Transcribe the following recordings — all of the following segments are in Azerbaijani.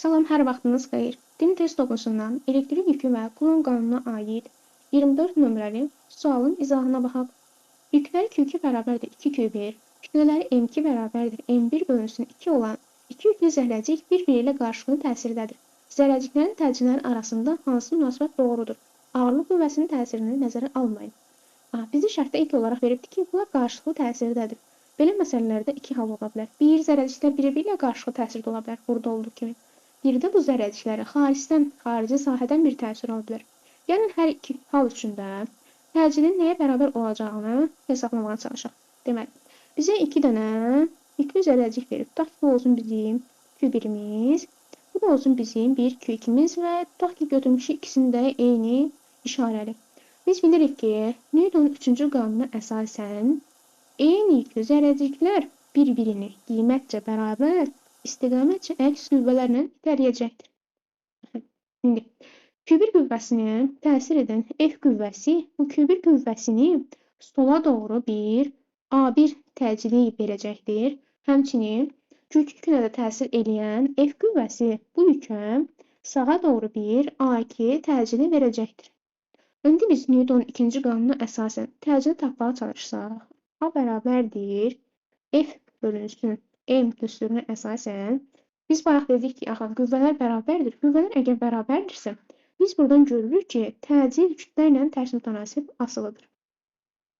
Salam, hər vaxtınız xeyir. Din test topusundan elektrik yükü və Coulomb qanununa aid 24 nömrəli sualın izahına baxaq. Yüklər Q2 bərabərdir 2Q1, kütlələri M2 bərabərdir M1 bölünsün 2 olan iki yüklü zərrəcik bir-biri ilə qarşılıqlı təsirdədir. Zərrəciklərin təcrübələri arasında hansı münasibət doğrudur? Ağırlıq qüvvəsinin təsirini nəzərə almayın. Bizi şərtdə ilk olaraq veribdir ki, bunlar qarşılıqlı təsirdədir. Belə məsələlərdə iki hal ola bilər. Bir, zərrəciklər bir-biri ilə qarşılıqlı təsirdə ola bilər, burada olduğu kimi. Bir də bu zərrəciklərə xarici sahədən bir təsir ola bilər. Gəlin hər iki hal üçün də təcridin nəyə bərabər olacağını hesablamağa çalışaq. Deməli, bizə iki dənə yüklü zərrəcik verib. Tutaq ki, bu olsun bizim Q1'imiz, bu da olsun bizim bir Q2'miz və tutaq ki, götürmüşük ikisini də eyni işarəli. Biz bilirik ki, Newtonun 3-cü qanununa əsasən eyni yüklü zərrəciklər bir-birini qiymətcə bərabər, istiqamətcə əks qüvvələrlə itələyəcəkdir. İndi Q1 qüvvəsinə təsir edən F qüvvəsi bu Q1 qüvvəsini sola doğru bir A1 təcili verəcəkdir. Həmçinin Q2 yükünə də təsir edən F qüvvəsi bu yükə sağa doğru bir A2 təcili verəcəkdir. İndi biz Newtonun 2-ci qanununa əsasən təcili tapmağa çalışsaq, A bərabərdir F bölünsün M düsturuna əsasən biz bayaq dedik ki, qüvvələr bərabərdir. Qüvvələr əgər bərabərdirsə, biz buradan görürük ki, təcil kütlə ilə tərs mütənasib asılıdır.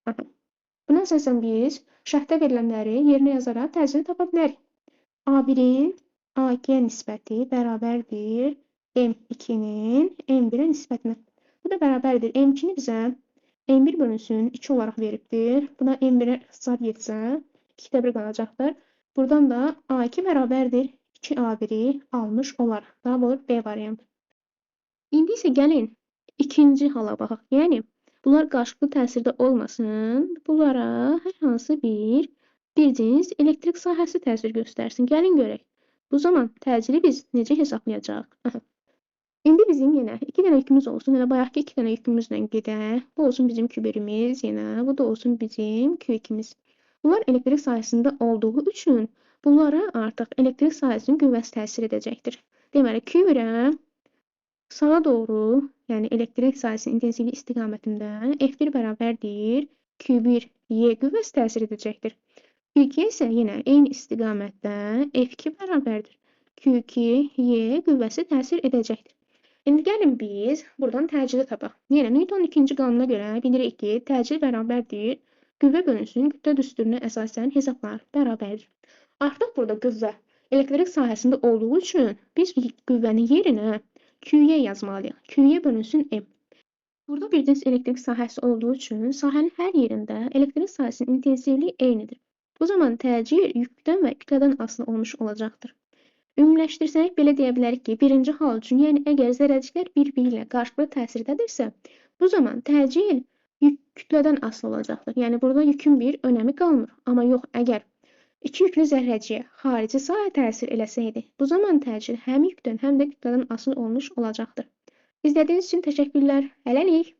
Buna əsasən biz şərtdə verilənləri yerinə yazaraq təcili tapa bilərik. A1-in A2-yə nisbəti bərabərdir M2-nin M1-ə nisbətinə. Bu da bərabərdir. M2-ni bizə M1 bölünsün 2 olaraq veribdir. Buna M1-ə ixtisar etsə 2-də 1 qalacaqdır. Buradan da A2 bərabərdir 2A1-i almış olaraq. Daha olur B variantı. İndi isə gəlin ikinci hala baxaq. Yəni, bunlar qarşılıqlı təsirdə olmasın. Bunlara hər hansı bir cins elektrik sahəsi təsir göstərsin. Gəlin görək. Bu zaman təcili biz necə hesablayacaq? İndi bizim yenə 2 dənə yükümüz olsun. Yenə bayaqki 2 dənə yükümüzlə gedək. Bu olsun bizim Q1'imiz, yenə bu da olsun bizim Q2'miz. Bunlar elektrik sahəsində olduğu üçün bunlara artıq elektrik sahəsinin qüvvəsi təsir edəcəkdir. Deməli, Q1'ə sağa doğru, yəni elektrik sahəsinin intensivlik istiqamətində F1 bərabərdir Q1 Y qüvvəsi təsir edəcəkdir. Q2 isə yenə eyni istiqamətdə F2 bərabərdir Q2 Y qüvvəsi təsir edəcəkdir. İndi gəlin biz buradan təcili tapaq. Yəni, Newtonun 2-ci qanununa görə bilirik ki, təcil bərabərdir qüvvə bölünsün kütlə düsturuna əsasən hesablar bərabərdir. Artıq burada qüvvə elektrik sahəsində olduğu üçün biz qüvvənin yerinə Q'ye yazmalıyıq. Q'ye bölünsün M. Burada bir cins elektrik sahəsi olduğu üçün sahənin hər yerində elektrik sahəsinin intensivliyi eynidir. Bu zaman təcil yükdən və kütlədən asılı olmuş olacaqdır. Ümumiləşdirsək, belə deyə bilərik ki, birinci hal üçün, yəni əgər zərrəciklər bir-biri ilə qarşılıqlı təsirdədirsə, bu zaman təcil yük kütlədən asılı olacaqdır. Yəni, burada yükün bir önəmi qalmır. Amma yox, əgər iki yüklü zərrəciyə xarici sahə təsir eləsəydi, bu zaman təcil həm yükdən, həm də kütlədən asılı olmuş olacaqdır. İzlədiyiniz üçün təşəkkürlər. Hələlik.